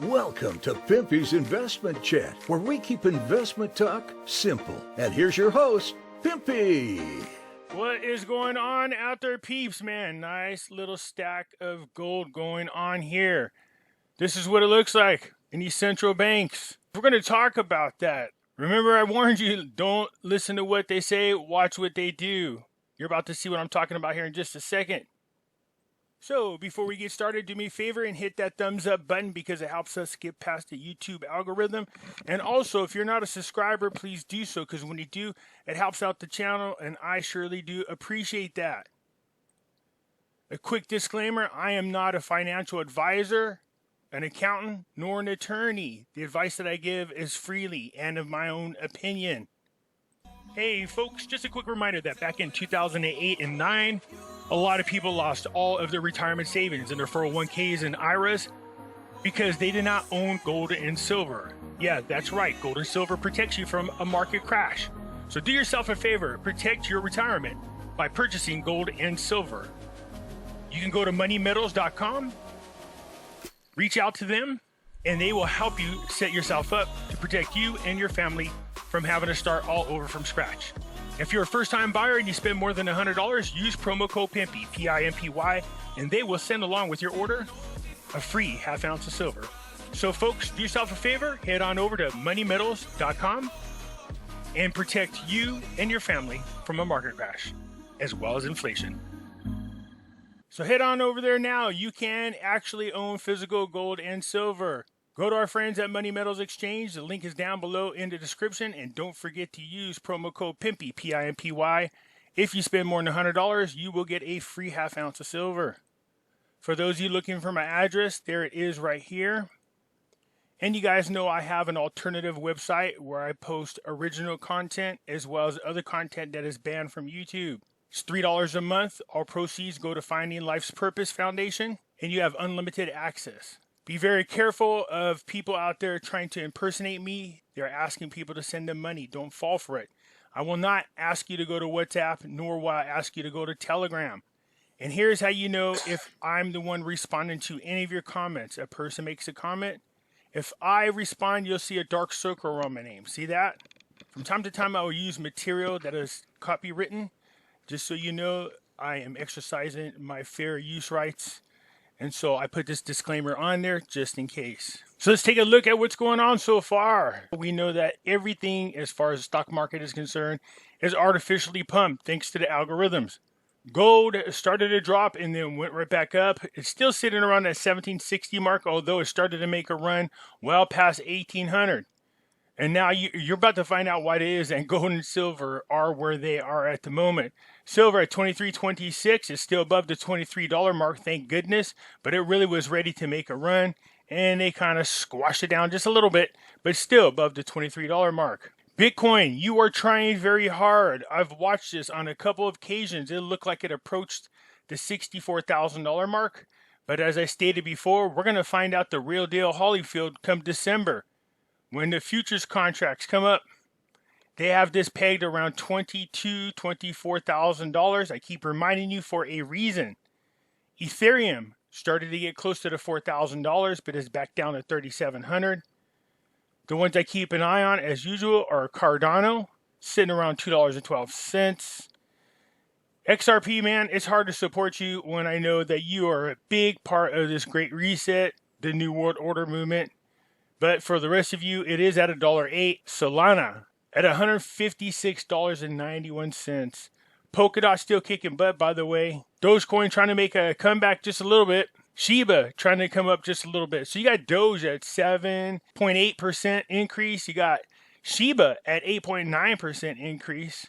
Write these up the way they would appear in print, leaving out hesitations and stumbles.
Welcome to Pimpy's Investment Chat, where we keep investment talk simple. And here's your host, Pimpy. What is going on out there, peeps, man? Nice little stack of gold going on here. This is what it looks like in these central banks. We're going to talk about that. Remember, I warned you, don't listen to what they say, watch what they do. You're about to see what I'm talking about here in just a second. So, before we get started, do me a favor and hit that thumbs up button because it helps us get past the YouTube algorithm. And also, if you're not a subscriber, please do so because when you do, it helps out the channel and I surely do appreciate that. A quick disclaimer, I am not a financial advisor, an accountant, nor an attorney. The advice that I give is freely and of my own opinion. Hey folks, just a quick reminder that back in 2008 and 9, a lot of people lost all of their retirement savings in their 401ks and IRAs because they did not own gold and silver. Yeah, that's right. Gold and silver protects you from a market crash. So do yourself a favor, protect your retirement by purchasing gold and silver. You can go to moneymetals.com, reach out to them, and they will help you set yourself up to protect you and your family from having to start all over from scratch. If you're a first-time buyer and you spend more than $100, use promo code Pimpy, P-I-M-P-Y, and they will send along with your order a free half ounce of silver. So folks, do yourself a favor, head on over to moneymetals.com and protect you and your family from a market crash, as well as inflation. So head on over there now. You can actually own physical gold and silver. Go to our friends at Money Metals Exchange. The link is down below in the description. And don't forget to use promo code Pimpy, P-I-M-P-Y. If you spend more than $100, you will get a free half ounce of silver. For those of you looking for my address, there it is right here. And you guys know I have an alternative website where I post original content as well as other content that is banned from YouTube. It's $3 a month. All proceeds go to Finding Life's Purpose Foundation, and you have unlimited access. Be very careful of people out there trying to impersonate me. They're asking people to send them money. Don't fall for it. I will not ask you to go to WhatsApp, nor will I ask you to go to Telegram. And here's how you know if I'm the one responding to any of your comments. A person makes a comment. If I respond, you'll see a dark circle around my name. See that? From time to time, I will use material that is copywritten. Just so you know, I am exercising my fair use rights. And so I put this disclaimer on there just in case. So let's take a look at what's going on so far. We know that everything as far as the stock market is concerned is artificially pumped thanks to the algorithms. Gold started to drop and then went right back up. It's still sitting around that 1760 mark, although it started to make a run well past 1800. And now you're about to find out why it is, and gold and silver are where they are at the moment. Silver at $23.26 is still above the $23 mark, thank goodness, but it really was ready to make a run, and they kind of squashed it down just a little bit, but still above the $23 mark. Bitcoin, you are trying very hard. I've watched this on a couple of occasions. It looked like it approached the $64,000 mark, but as I stated before, we're going to find out the real deal Holyfield come December. When the futures contracts come up, they have this pegged around $22,000, $24,000. I keep reminding you for a reason. Ethereum started to get close to the $4,000, but is back down to $3,700. The ones I keep an eye on, as usual, are Cardano, sitting around $2.12. XRP, man, it's hard to support you when I know that you are a big part of this great reset, the New World Order movement. But for the rest of you, it is at $1.08. Solana at $156.91. Polkadot still kicking butt, by the way. Dogecoin trying to make a comeback just a little bit. Shiba trying to come up just a little bit. So you got Doge at 7.8% increase. You got Shiba at 8.9% increase.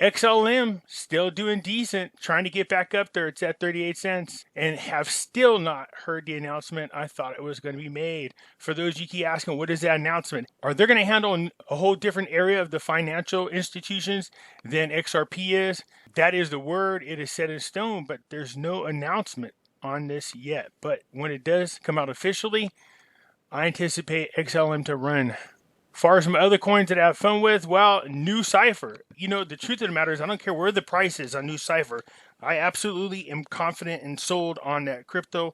XLM still doing decent, trying to get back up there. It's at 38 cents and have still not heard the announcement I thought it was going to be made. For those you keep asking, what is that announcement? Are they going to handle a whole different area of the financial institutions than XRP is? That is the word. It is set in stone, but there's no announcement on this yet. But when it does come out officially, I anticipate XLM to run. Far as some other coins that I have fun with, well, New Cipher. You know, the truth of the matter is I don't care where the price is on New Cipher. I absolutely am confident and sold on that crypto.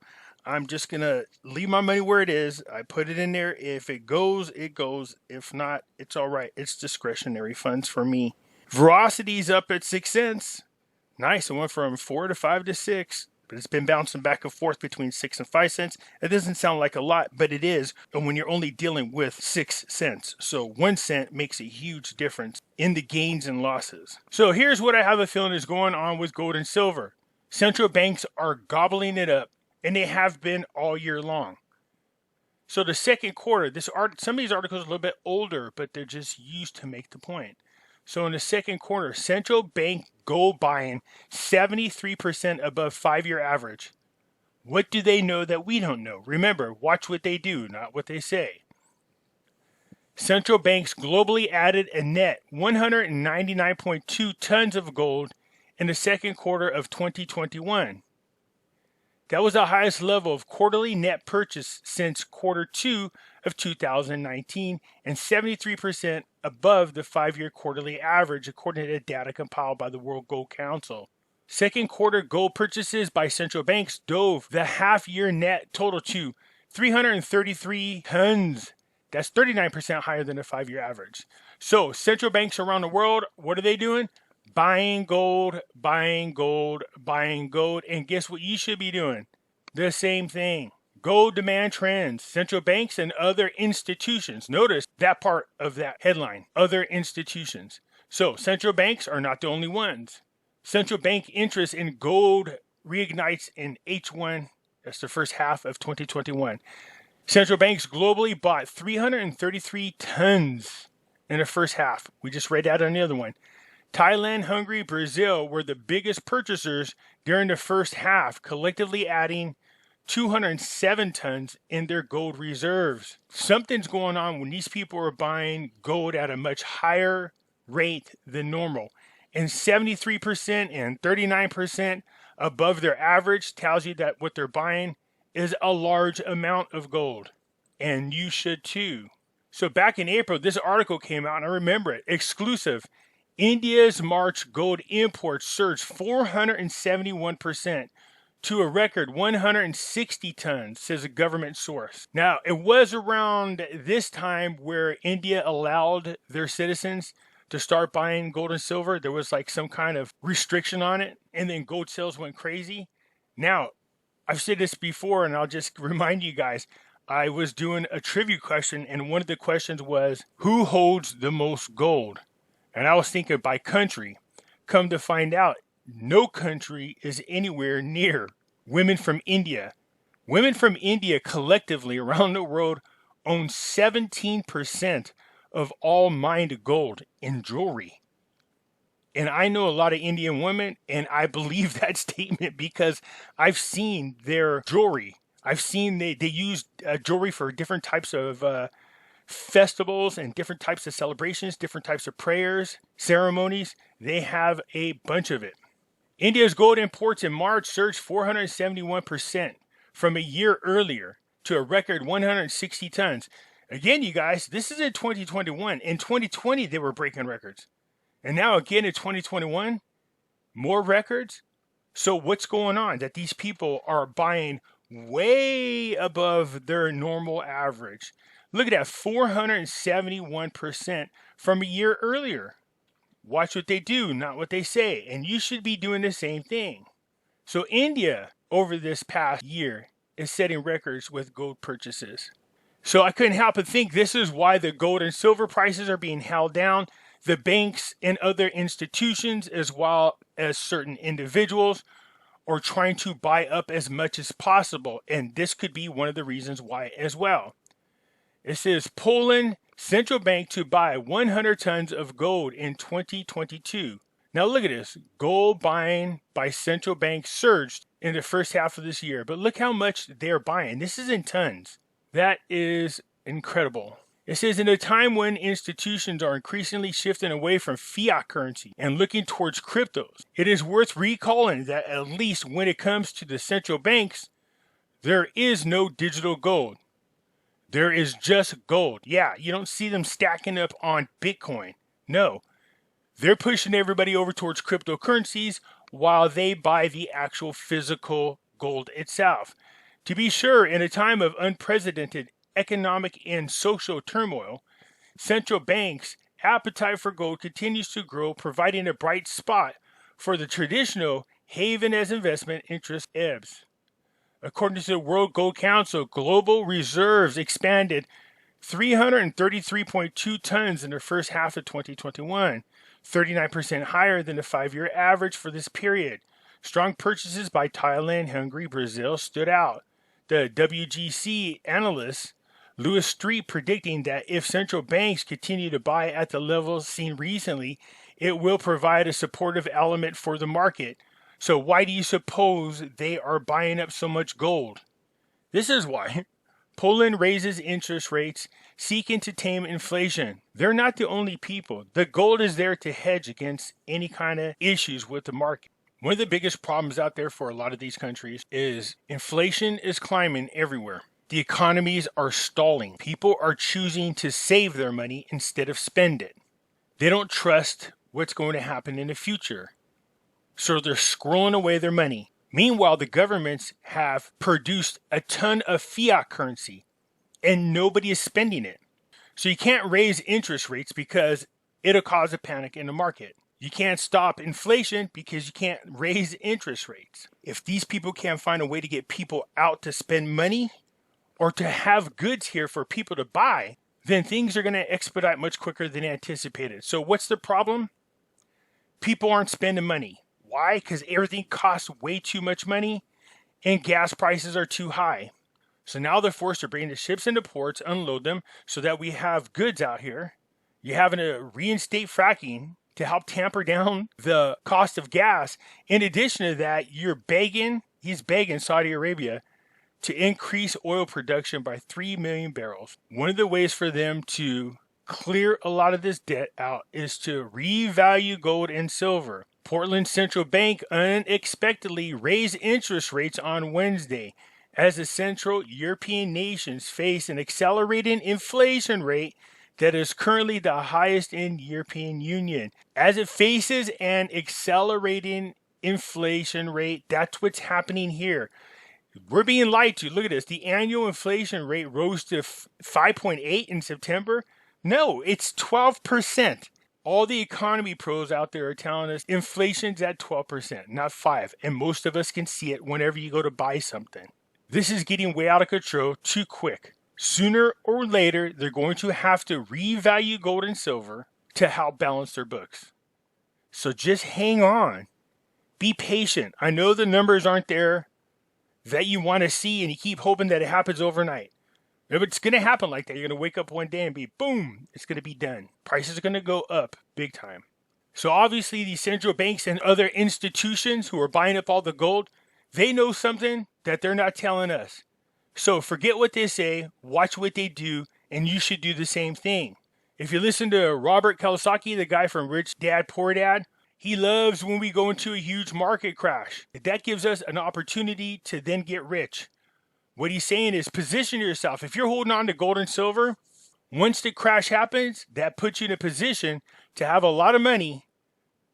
I'm just going to leave my money where it is. I put it in there. If it goes, it goes. If not, it's all right. It's discretionary funds for me. Velocity's up at 6 cents. Nice. It went from 4 to 5 to 6. But it's been bouncing back and forth between 6 and 5 cents. It doesn't sound like a lot, but it is. And when you're only dealing with 6 cents. So 1 cent makes a huge difference in the gains and losses. So here's what I have a feeling is going on with gold and silver. Central banks are gobbling it up, and they have been all year long. So the second quarter, some of these articles are a little bit older, but they're just used to make the point. So in the second quarter, central bank gold buying 73% above 5-year average. What do they know that we don't know? Remember, watch what they do, not what they say. Central banks globally added a net 199.2 tons of gold in the second quarter of 2021. That was the highest level of quarterly net purchase since quarter 2 of 2019 and 73% above the 5-year quarterly average, according to data compiled by the World Gold Council. Second quarter gold purchases by central banks dove the half-year net total to 333 tons. That's 39% higher than the 5-year average. So central banks around the world, what are they doing? Buying gold, buying gold, buying gold. And guess what you should be doing? The same thing. Gold demand trends. Central banks and other institutions. Notice that part of that headline. Other institutions. So central banks are not the only ones. Central bank interest in gold reignites in H1. That's the first half of 2021. Central banks globally bought 333 tons in the first half. We just read that on the other one. Thailand, Hungary, Brazil were the biggest purchasers during the first half, collectively adding 207 tons in their gold reserves. Something's going on when these people are buying gold at a much higher rate than normal. And 73% and 39% above their average tells you that what they're buying is a large amount of gold. And you should too. So back in April, this article came out, and I remember it, exclusive. India's March gold imports surged 471% to a record 160 tons, says a government source. Now, it was around this time where India allowed their citizens to start buying gold and silver. There was like some kind of restriction on it, and then gold sales went crazy. Now, I've said this before, and I'll just remind you guys, I was doing a trivia question, and one of the questions was, who holds the most gold? And I was thinking by country. Come to find out, no country is anywhere near women from India. Women from India collectively around the world own 17% of all mined gold in jewelry. And I know a lot of Indian women, and I believe that statement because I've seen their jewelry. I've seen they use jewelry for different types of festivals and different types of celebrations, different types of prayers, ceremonies. They have a bunch of it. India's gold imports in March surged 471% from a year earlier to a record 160 tons. Again, you guys, this is in 2021. In 2020, they were breaking records. And now again in 2021, more records. So what's going on? That these people are buying way above their normal average. Look at that, 471% from a year earlier. Watch what they do, not what they say. And you should be doing the same thing. So India, over this past year, is setting records with gold purchases. So I couldn't help but think this is why the gold and silver prices are being held down. The banks and other institutions, as well as certain individuals, are trying to buy up as much as possible. And this could be one of the reasons why as well. It says Poland central bank to buy 100 tons of gold in 2022. Now look at this. Gold buying by central banks surged in the first half of this year. But look how much they're buying. This is in tons. That is incredible. It says in a time when institutions are increasingly shifting away from fiat currency and looking towards cryptos, it is worth recalling that at least when it comes to the central banks, there is no digital gold. There is just gold. Yeah, you don't see them stacking up on Bitcoin. No, they're pushing everybody over towards cryptocurrencies while they buy the actual physical gold itself. To be sure, in a time of unprecedented economic and social turmoil, central banks' appetite for gold continues to grow, providing a bright spot for the traditional haven as investment interest ebbs. According to the World Gold Council, global reserves expanded 333.2 tons in the first half of 2021, 39% higher than the 5-year average for this period. Strong purchases by Thailand, Hungary, Brazil stood out. The WGC analyst Lewis Street predicting that if central banks continue to buy at the levels seen recently, it will provide a supportive element for the market. So why do you suppose they are buying up so much gold? This is why. Poland raises interest rates, seeking to tame inflation. They're not the only people. The gold is there to hedge against any kind of issues with the market. One of the biggest problems out there for a lot of these countries is inflation is climbing everywhere. The economies are stalling. People are choosing to save their money instead of spend it. They don't trust what's going to happen in the future. So they're squirreling away their money. Meanwhile, the governments have produced a ton of fiat currency and nobody is spending it. So you can't raise interest rates because it'll cause a panic in the market. You can't stop inflation because you can't raise interest rates. If these people can't find a way to get people out to spend money or to have goods here for people to buy, then things are going to expedite much quicker than anticipated. So what's the problem? People aren't spending money. Why? Because everything costs way too much money and gas prices are too high. So now they're forced to bring the ships into ports, unload them so that we have goods out here. You're having to reinstate fracking to help tamper down the cost of gas. In addition to that, he's begging Saudi Arabia to increase oil production by 3 million barrels. One of the ways for them to clear a lot of this debt out is to revalue gold and silver. Portland Central Bank unexpectedly raised interest rates on Wednesday as the Central European nations face an accelerating inflation rate that is currently the highest in the European Union. As it faces an accelerating inflation rate, that's what's happening here. We're being lied to. Look at this. The annual inflation rate rose to 5.8 in September. No, it's 12%. All the economy pros out there are telling us inflation's at 12%, not 5%. And most of us can see it whenever you go to buy something. This is getting way out of control too quick. Sooner or later, they're going to have to revalue gold and silver to help balance their books. So just hang on. Be patient. I know the numbers aren't there that you want to see and you keep hoping that it happens overnight. If it's going to happen like that, you're going to wake up one day and be, boom, it's going to be done. Prices are going to go up big time. So obviously these central banks and other institutions who are buying up all the gold, they know something that they're not telling us. So forget what they say, watch what they do, and you should do the same thing. If you listen to Robert Kiyosaki, the guy from Rich Dad, Poor Dad, he loves when we go into a huge market crash. That gives us an opportunity to then get rich. What he's saying is position yourself. If you're holding on to gold and silver, once the crash happens, that puts you in a position to have a lot of money.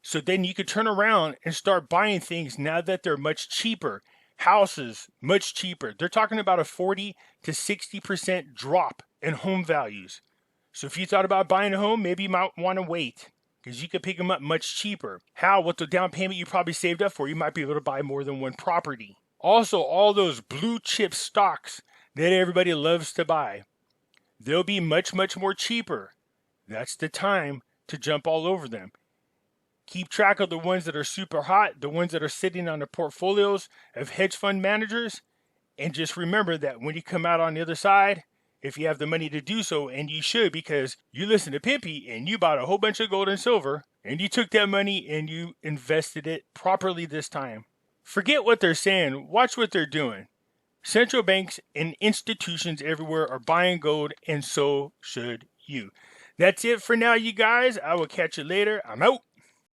So then you could turn around and start buying things now that they're much cheaper. Houses, much cheaper. They're talking about a 40 to 60% drop in home values. So if you thought about buying a home, maybe you might want to wait because you could pick them up much cheaper. How? With the down payment you probably saved up for, you might be able to buy more than one property. Also, all those blue chip stocks that everybody loves to buy, they'll be much, much more cheaper. That's the time to jump all over them. Keep track of the ones that are super hot, the ones that are sitting on the portfolios of hedge fund managers. And just remember that when you come out on the other side, if you have the money to do so, and you should because you listen to Pimpy and you bought a whole bunch of gold and silver, and you took that money and you invested it properly this time. Forget what they're saying. Watch what they're doing. Central banks and institutions everywhere are buying gold, and so should you. That's it for now, you guys. I will catch you later. I'm out.